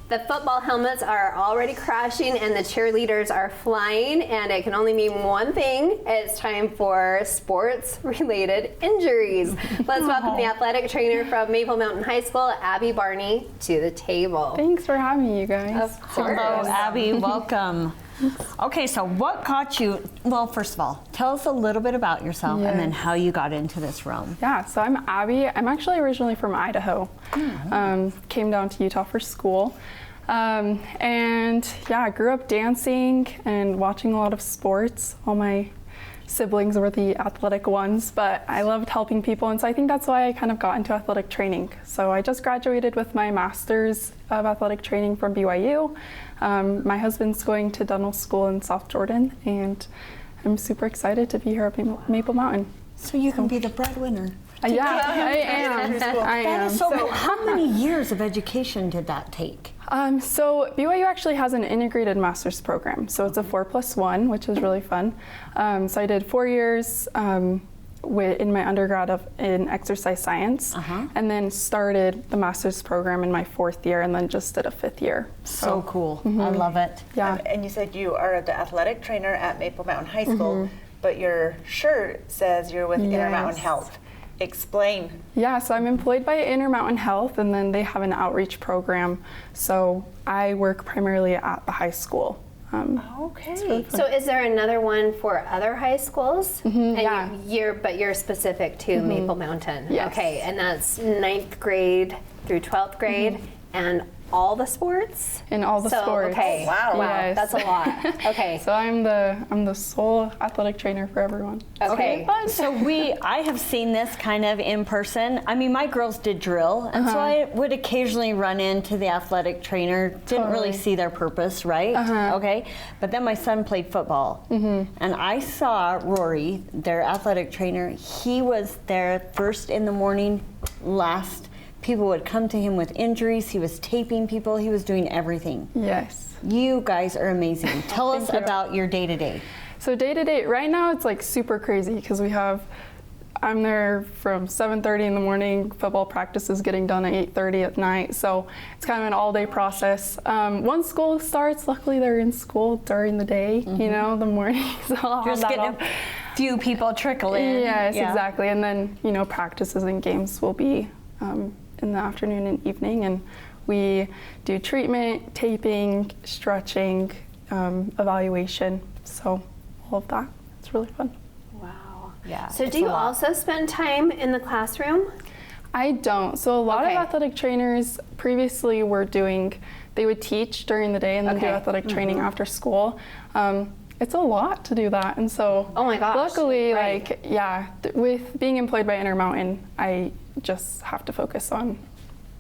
The football helmets are already crashing and the cheerleaders are flying, and it can only mean one thing. It's time for sports-related injuries. Let's welcome the athletic trainer from Maple Mountain High School, Abbey Barney, to the table. Thanks for having me, you guys. Of course. Hello, Abby. Welcome. Okay, so what got you, well, first of all, tell us a little bit about yourself and then how you got into this realm. Yeah, so I'm Abby. I'm actually originally from Idaho. Came down to Utah for school. And yeah, I grew up dancing and watching a lot of sports. All my siblings were the athletic ones, but I loved helping people, and so I think that's why I kind of got into athletic training. So I just graduated with my master's of athletic training from BYU. My husband's going to dental school in South Jordan, and I'm super excited to be here at Maple Mountain. So you can be the breadwinner. Yeah, I am. I am. So how many years of education did that take? So BYU actually has an integrated master's program. So it's a 4+1, which is really fun. So I did 4 years in my undergrad in exercise science, and then started the master's program in my 4th year, and then just did a 5th year. So cool. I love it. Yeah. And you said you are the athletic trainer at Maple Mountain High School, but your shirt says you're with Intermountain Health. Explain. Yeah, so I'm employed by Intermountain Health, and then they have an outreach program. So I work primarily at the high school. Okay. So is there another one for other high schools? And yeah. You're specific to Maple Mountain. Yes. Okay, and that's 9th grade through 12th grade, and all the sports? In all the sports. Okay. Oh, wow. Yes. That's a lot. Okay. So I'm the sole athletic trainer for everyone. Okay. So I have seen this kind of in person. I mean, my girls did drill, and so I would occasionally run into the athletic trainer. Didn't really see their purpose, right? Okay. But then my son played football, and I saw Rory, their athletic trainer. He was there first in the morning, last. People would come to him with injuries. He was taping people. He was doing everything. Yes. You guys are amazing. Tell us about your day-to-day. So day-to-day, right now it's like super crazy because I'm there from 7:30 in the morning. Football practice is getting done at 8:30 at night. So it's kind of an all-day process. Once school starts, luckily they're in school during the day, you know, the morning. So I'll Just have that getting a few people trickle in. Yes, exactly. And then, you know, practices and games will be in the afternoon and evening, and we do treatment, taping, stretching, evaluation, so all of that. It's really fun. Wow. Yeah. So do you also spend time in the classroom? I don't. So a lot of athletic trainers previously they would teach during the day and then do athletic training after school. It's a lot to do that, and so Oh my gosh. luckily, with being employed by Intermountain, I just have to focus on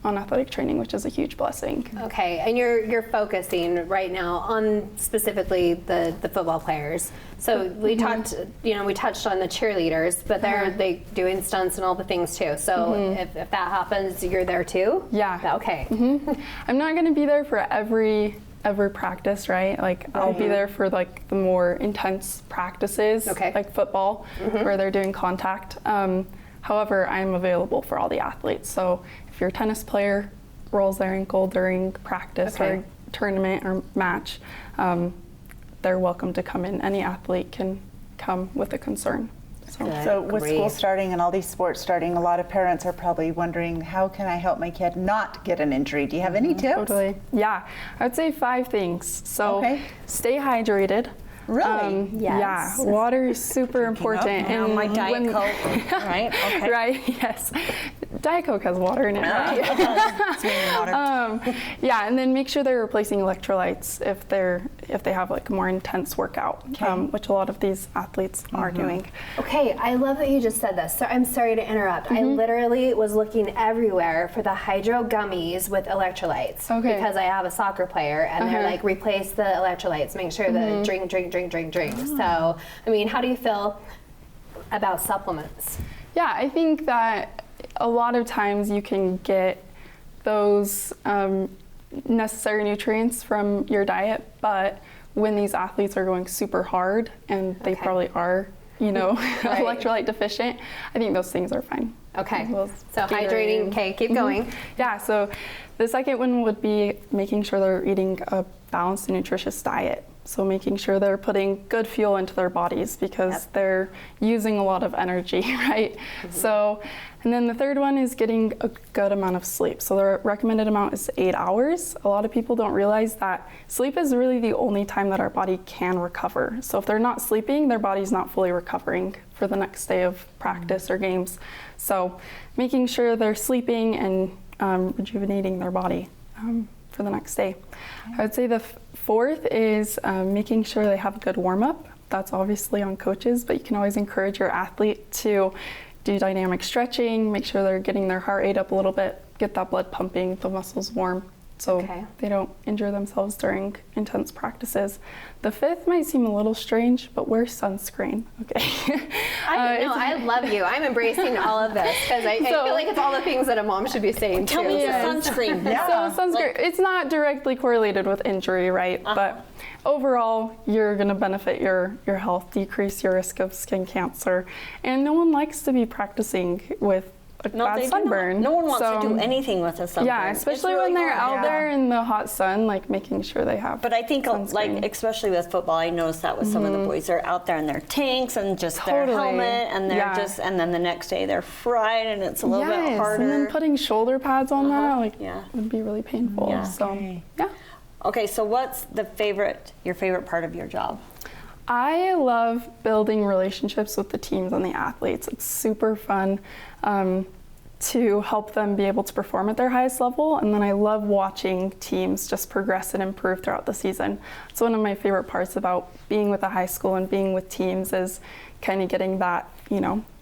athletic training, which is a huge blessing. Okay, and you're focusing right now on specifically the football players. So we touched on the cheerleaders, but they doing stunts and all the things too. So if that happens, you're there too? Yeah. Okay. I'm not going to be there for every practice, right? Like I'll be there for like the more intense practices, like football, where they're doing contact. However, I'm available for all the athletes. So if your tennis player rolls their ankle during practice or tournament or match, they're welcome to come in. Any athlete can come with a concern. So with school starting and all these sports starting, a lot of parents are probably wondering, how can I help my kid not get an injury? Do you have any tips? Totally. Yeah, I would say 5 things. So stay hydrated. Really? Yeah, water is super important. And my Diet Coke, right? Okay. Right, yes. Diet Coke has water in it, right? Yeah, and then make sure they're replacing electrolytes if they have like a more intense workout, which a lot of these athletes are doing. Okay, I love that you just said this. So I'm sorry to interrupt. I literally was looking everywhere for the hydro gummies with electrolytes because I have a soccer player, and they're like, replace the electrolytes, make sure that drink. So, I mean, how do you feel about supplements? Yeah, I think that a lot of times you can get those necessary nutrients from your diet, but when these athletes are going super hard, and they probably are electrolyte deficient, I think those things are fine. Okay, Those so hydrating, okay, keep going. Yeah, so the second one would be making sure they're eating a balanced and nutritious diet. So making sure they're putting good fuel into their bodies because they're using a lot of energy, right? So, and then the third one is getting a good amount of sleep. So the recommended amount is 8 hours. A lot of people don't realize that sleep is really the only time that our body can recover. So if they're not sleeping, their body's not fully recovering for the next day of practice or games. So making sure they're sleeping and rejuvenating their body for the next day. I would say the fourth is making sure they have a good warm-up. That's obviously on coaches, but you can always encourage your athlete to do dynamic stretching, make sure they're getting their heart rate up a little bit, get that blood pumping, the muscles warm, so they don't injure themselves during intense practices. The fifth might seem a little strange, but wear sunscreen, okay? I love you. I'm embracing all of this because I feel like it's all the things that a mom should be saying too. Tell me the sunscreen. So sunscreen, it's not directly correlated with injury, right? But overall, you're going to benefit your health, decrease your risk of skin cancer, and no one likes to be practicing with a bad sunburn. No one wants to do anything with a sunburn. Yeah, especially really when they're out there in the hot sun, like making sure they have. But I think, sunscreen. like especially with football, I noticed that with some of the boys, they're out there in their tanks and just their helmet, and they're and then the next day they're fried, and it's a little bit harder. And then putting shoulder pads on that, would be really painful. Yeah. So Okay, so what's your favorite part of your job? I love building relationships with the teams and the athletes. It's super fun to help them be able to perform at their highest level. And then I love watching teams just progress and improve throughout the season. So one of my favorite parts about being with a high school and being with teams is kind of getting that,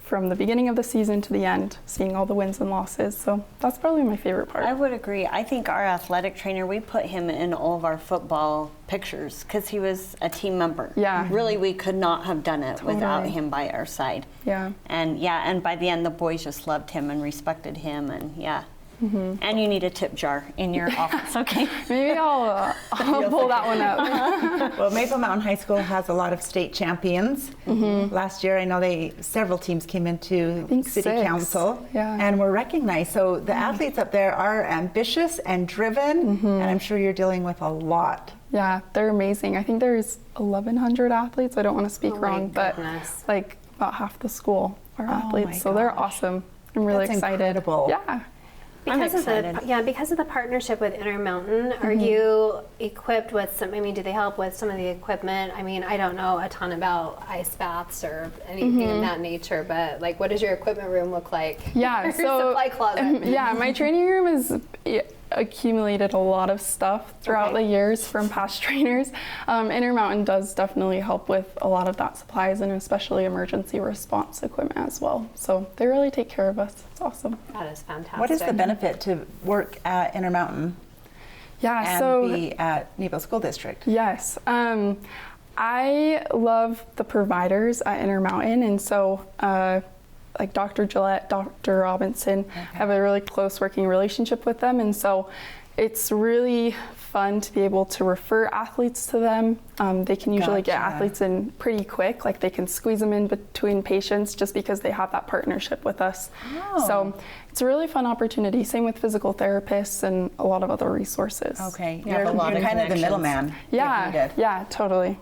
from the beginning of the season to the end, seeing all the wins and losses. So that's probably my favorite part. I would agree. I think our athletic trainer, we put him in all of our football pictures because he was a team member. Yeah. Really, we could not have done it without him by our side. Yeah. And by the end, the boys just loved him and respected him, and And you need a tip jar in your office, okay? Maybe I'll pull that one up. Well, Maple Mountain High School has a lot of state champions. Last year, I know several teams came into City Council and were recognized. So the athletes up there are ambitious and driven, and I'm sure you're dealing with a lot. Yeah, they're amazing. I think there's 1,100 athletes. I don't want to speak wrong, but like about half the school are athletes. So they're awesome. I'm really excited. Incredible. Yeah. Because of the partnership with Intermountain, are you equipped with do they help with some of the equipment? I mean, I don't know a ton about ice baths or anything of that nature, but like, what does your equipment room look like? Yeah, your supply closet. My training room is accumulated a lot of stuff throughout the years from past trainers. Intermountain does definitely help with a lot of that supplies and especially emergency response equipment as well. So they really take care of us. It's awesome. That is fantastic. What is the benefit to work at Intermountain and be at Nebo School District? Yes. I love the providers at Intermountain, and so like Dr. Gillette, Dr. Robinson, have a really close working relationship with them, and so it's really fun to be able to refer athletes to them. They can usually get athletes in pretty quick, like they can squeeze them in between patients just because they have that partnership with us. So it's a really fun opportunity. Same with physical therapists and a lot of other resources. Okay, you're kind of the middleman. Yeah, totally.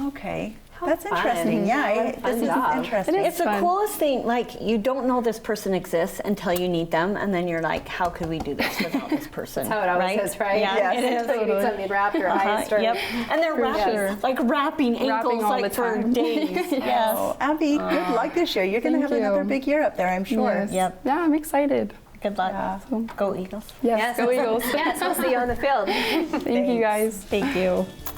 Okay. That's interesting. Yeah, this is interesting. It's the coolest thing. Like, you don't know this person exists until you need them, and then you're like, how could we do this without this person? That's how it always is, right? Yeah, it is. Like, you need something wrapped your eyes. Yep. And they're wrapping ankles like for days. Yes. Oh, Abbey, good luck this year. You're going to have another big year up there, I'm sure. Yes. Yep. Yeah, I'm excited. Good luck. Yeah. Go Eagles. Yes, go Eagles. Yes, we'll see you on the field. Thank you guys. Thank you.